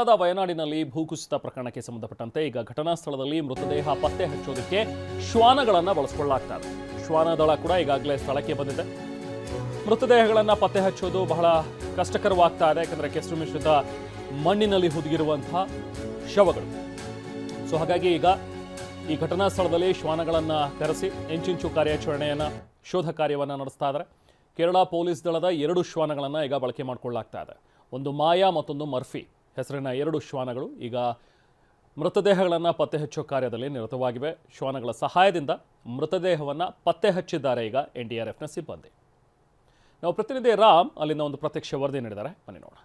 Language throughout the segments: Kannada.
ಕೇರಳದ ವಯನಾಡಿನಲ್ಲಿ ಭೂಕುಸಿತ ಪ್ರಕರಣಕ್ಕೆ ಸಂಬಂಧಪಟ್ಟಂತೆ ಈಗ ಘಟನಾ ಸ್ಥಳದಲ್ಲಿ ಮೃತದೇಹ ಪತ್ತೆ ಹಚ್ಚೋದಕ್ಕೆ ಶ್ವಾನಗಳನ್ನು ಬಳಸಿಕೊಳ್ಳಲಾಗ್ತಾ ಇದೆ. ಶ್ವಾನದಳ ಕೂಡ ಈಗಾಗಲೇ ಸ್ಥಳಕ್ಕೆ ಬಂದಿದೆ. ಮೃತದೇಹಗಳನ್ನು ಪತ್ತೆ ಹಚ್ಚೋದು ಬಹಳ ಕಷ್ಟಕರವಾಗ್ತಾ ಇದೆ, ಯಾಕಂದರೆ ಕೆಸರು ಮಿಶ್ರಿತ ಮಣ್ಣಿನಲ್ಲಿ ಹುದುಗಿರುವಂತಹ ಶವಗಳು. ಸೊ ಹಾಗಾಗಿ ಈಗ ಈ ಘಟನಾ ಸ್ಥಳದಲ್ಲಿ ಶ್ವಾನಗಳನ್ನು ಕರೆಸಿ ಇಂಚಿಂಚು ಕಾರ್ಯಾಚರಣೆಯನ್ನು ಶೋಧ ಕಾರ್ಯವನ್ನು ನಡೆಸ್ತಾ ಇದ್ದಾರೆ. ಕೇರಳ ಪೊಲೀಸ್ ದಳದ 2 ಶ್ವಾನಗಳನ್ನು ಈಗ ಬಳಕೆ ಮಾಡಿಕೊಳ್ಳಲಾಗ್ತಾ ಇದೆ. ಒಂದು ಮಾಯಾ ಮತ್ತೊಂದು ಮರ್ಫಿ ಹೆಸರಿನ 2 ಶ್ವಾನಗಳು ಈಗ ಮೃತದೇಹಗಳನ್ನು ಪತ್ತೆ ಹಚ್ಚೋ ಕಾರ್ಯದಲ್ಲಿ ನಿರತವಾಗಿವೆ. ಶ್ವಾನಗಳ ಸಹಾಯದಿಂದ ಮೃತದೇಹವನ್ನು ಪತ್ತೆ ಹಚ್ಚಿದ್ದಾರೆ ಈಗ NDRFನ ಸಿಬ್ಬಂದಿ. ನಾವು ಪ್ರತಿನಿಧಿ ರಾಮ್ ಅಲ್ಲಿಂದ ಒಂದು ಪ್ರತ್ಯಕ್ಷ ವರದಿ ನೀಡಿದ್ದಾರೆ, ಬನ್ನಿ ನೋಡೋಣ.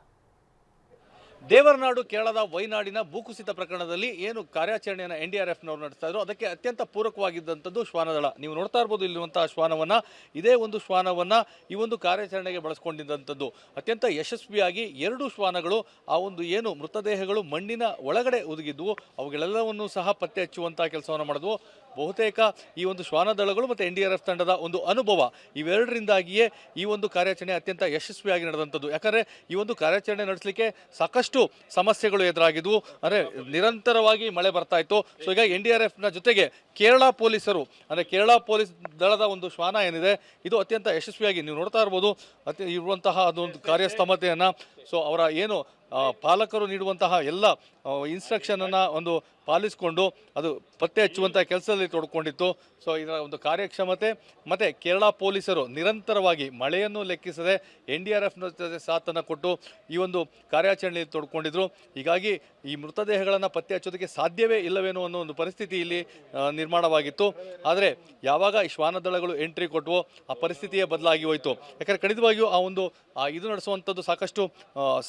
ದೇವರನಾಡು ಕೇರಳದ ವೈನಾಡಿನ ಭೂಕುಸಿತ ಪ್ರಕರಣದಲ್ಲಿ ಏನು ಕಾರ್ಯಾಚರಣೆಯನ್ನು NDRFನವರು ನಡೆಸ್ತಾ ಇದ್ರು ಅದಕ್ಕೆ ಅತ್ಯಂತ ಪೂರಕವಾಗಿದ್ದಂಥದ್ದು ಶ್ವಾನದಳ. ನೀವು ನೋಡ್ತಾ ಇರ್ಬೋದು ಇಲ್ಲಿರುವಂತಹ ಶ್ವಾನವನ್ನು, ಇದೇ ಒಂದು ಶ್ವಾನವನ್ನು ಈ ಒಂದು ಕಾರ್ಯಾಚರಣೆಗೆ ಬಳಸ್ಕೊಂಡಿದ್ದಂಥದ್ದು. ಅತ್ಯಂತ ಯಶಸ್ವಿಯಾಗಿ 2 ಶ್ವಾನಗಳು ಆ ಒಂದು ಏನು ಮೃತದೇಹಗಳು ಮಣ್ಣಿನ ಒಳಗಡೆ ಒದಗಿದ್ವು ಅವುಗಳೆಲ್ಲವನ್ನೂ ಸಹ ಪತ್ತೆ ಹಚ್ಚುವಂತಹ ಕೆಲಸವನ್ನು ಮಾಡಿದ್ವು. ಬಹುತೇಕ ಈ ಒಂದು ಶ್ವಾನದಳಗಳು ಮತ್ತು NDRF ತಂಡದ ಒಂದು ಅನುಭವ ಇವೆರಡರಿಂದಾಗಿಯೇ ಈ ಒಂದು ಕಾರ್ಯಾಚರಣೆ ಅತ್ಯಂತ ಯಶಸ್ವಿಯಾಗಿ ನಡೆದಂಥದ್ದು. ಯಾಕಂದರೆ ಈ ಒಂದು ಕಾರ್ಯಾಚರಣೆ ನಡೆಸಲಿಕ್ಕೆ ಸಾಕಷ್ಟು ಸಮಸ್ಯೆಗಳು ಎದುರಾಗಿದ್ವು. ಅಂದರೆ ನಿರಂತರವಾಗಿ ಮಳೆ ಬರ್ತಾ ಇತ್ತು. ಸೊ ಈಗ NDRFನ ಜೊತೆಗೆ ಕೇರಳ ಪೊಲೀಸರು, ಅಂದರೆ ಕೇರಳ ಪೊಲೀಸ್ ದಳದ ಒಂದು ಶ್ವಾನ ಏನಿದೆ ಇದು ಅತ್ಯಂತ ಯಶಸ್ವಿಯಾಗಿ ನೀವು ನೋಡ್ತಾ ಇರ್ಬೋದು ಇರುವಂತಹ ಅದೊಂದು ಕಾರ್ಯಕ್ಷಮತೆಯನ್ನು. ಸೊ ಅವರ ಏನು ಪಾಲಕರು ನೀಡುವಂತಹ ಎಲ್ಲ ಇನ್ಸ್ಟ್ರಕ್ಷನನ್ನು ಒಂದು ಪಾಲಿಸಿಕೊಂಡು ಅದು ಪತ್ತೆ ಹಚ್ಚುವಂಥ ಕೆಲಸದಲ್ಲಿ ತೊಡ್ಕೊಂಡಿತ್ತು. ಸೊ ಇದರ ಒಂದು ಕಾರ್ಯಕ್ಷಮತೆ ಮತ್ತು ಕೇರಳ ಪೊಲೀಸರು ನಿರಂತರವಾಗಿ ಮಳೆಯನ್ನು ಲೆಕ್ಕಿಸದೆ NDRFನ ಜೊತೆ ಸಾಥನ್ನು ಕೊಟ್ಟು ಈ ಒಂದು ಕಾರ್ಯಾಚರಣೆಯಲ್ಲಿ ತೊಡ್ಕೊಂಡಿದ್ರು. ಹೀಗಾಗಿ ಈ ಮೃತದೇಹಗಳನ್ನು ಪತ್ತೆ ಹಚ್ಚೋದಕ್ಕೆ ಸಾಧ್ಯವೇ ಇಲ್ಲವೇನೋ ಅನ್ನೋ ಒಂದು ಪರಿಸ್ಥಿತಿ ಇಲ್ಲಿ ನಿರ್ಮಾಣವಾಗಿತ್ತು. ಆದರೆ ಯಾವಾಗ ಈ ಶ್ವಾನದಳಗಳು ಎಂಟ್ರಿ ಕೊಟ್ಟವೋ ಆ ಪರಿಸ್ಥಿತಿಯೇ ಬದಲಾಗಿ ಹೋಯಿತು. ಯಾಕಂದರೆ ಖಂಡಿತವಾಗಿಯೂ ಆ ಒಂದು ಇದು ನಡೆಸುವಂಥದ್ದು ಸಾಕಷ್ಟು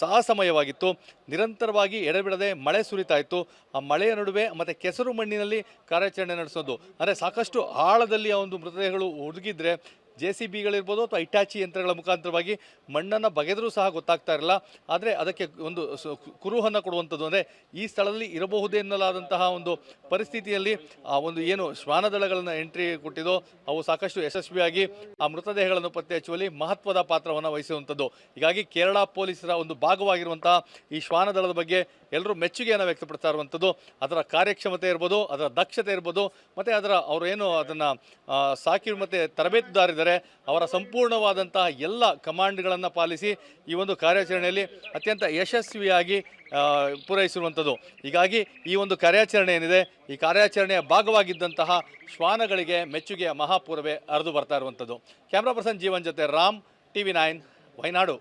ಸಾಹಸಮಯವಾಗಿತ್ತು. ನಿರಂತರವಾಗಿ ಎಡೆಬಿಡದೆ ಮಳೆ ಸುರಿತಾ ಇತ್ತು. ಆ ಮಳೆಯ ನಡುವೆ ಮತ್ತು ಕೆಸರು ಮಣ್ಣಿನಲ್ಲಿ ಕಾರ್ಯಾಚರಣೆ ನಡೆಸೋದು, ಅಂದರೆ ಸಾಕಷ್ಟು ಆಳದಲ್ಲಿ ಆ ಒಂದು ಮೃತದೇಹಗಳು ಹುದುಗಿದ್ರೆ JCBಗಳಿರ್ಬೋದು ಅಥವಾ ಇಟಾಚಿ ಯಂತ್ರಗಳ ಮುಖಾಂತರವಾಗಿ ಮಣ್ಣನ್ನು ಬಗೆದರೂ ಸಹ ಗೊತ್ತಾಗ್ತಾ ಇರಲಿಲ್ಲ. ಆದರೆ ಅದಕ್ಕೆ ಒಂದು ಕುರುಹನ್ನು ಕೊಡುವಂಥದ್ದು, ಅಂದರೆ ಈ ಸ್ಥಳದಲ್ಲಿ ಇರಬಹುದೇ ಎನ್ನಲಾದಂತಹ ಒಂದು ಪರಿಸ್ಥಿತಿಯಲ್ಲಿ ಆ ಒಂದು ಏನು ಶ್ವಾನದಳಗಳನ್ನು ಎಂಟ್ರಿ ಕೊಟ್ಟಿದ್ದೋ ಅವು ಸಾಕಷ್ಟು ಯಶಸ್ವಿಯಾಗಿ ಆ ಮೃತದೇಹಗಳನ್ನು ಪತ್ತೆ ಹಚ್ಚುವಲ್ಲಿ ಮಹತ್ವದ ಪಾತ್ರವನ್ನು ವಹಿಸುವಂಥದ್ದು. ಹೀಗಾಗಿ ಕೇರಳ ಪೊಲೀಸರ ಒಂದು ಭಾಗವಾಗಿರುವಂತಹ ಈ ಶ್ವಾನದಳದ ಬಗ್ಗೆ ಎಲ್ಲರೂ ಮೆಚ್ಚುಗೆಯನ್ನು ವ್ಯಕ್ತಪಡ್ತಾ ಇರುವಂಥದ್ದು. ಅದರ ಕಾರ್ಯಕ್ಷಮತೆ ಇರ್ಬೋದು, ಅದರ ದಕ್ಷತೆ ಇರ್ಬೋದು, ಮತ್ತು ಅವರು ಏನು ಅದನ್ನು ಸಾಕಿ ಮತ್ತು ತರಬೇತುದಾರಿದ್ದಾರೆ ಅವರ ಸಂಪೂರ್ಣವಾದಂತಹ ಎಲ್ಲ ಕಮಾಂಡ್ಗಳನ್ನು ಪಾಲಿಸಿ ಈ ಒಂದು ಕಾರ್ಯಾಚರಣೆಯಲ್ಲಿ ಅತ್ಯಂತ ಯಶಸ್ವಿಯಾಗಿ ಪೂರೈಸಿರುವಂಥದ್ದು. ಹೀಗಾಗಿ ಈ ಒಂದು ಕಾರ್ಯಾಚರಣೆ ಏನಿದೆ ಈ ಕಾರ್ಯಾಚರಣೆಯ ಭಾಗವಾಗಿದ್ದಂತಹ ಶ್ವಾನಗಳಿಗೆ ಮೆಚ್ಚುಗೆಯ ಮಹಾಪೂರವೇ ಹರಿದು ಬರ್ತಾ ಇರುವಂಥದ್ದು. ಕ್ಯಾಮ್ರಾ ಪರ್ಸನ್ ಜೀವನ್ ಜೊತೆ ರಾಮ್, TV9 ವಯನಾಡು.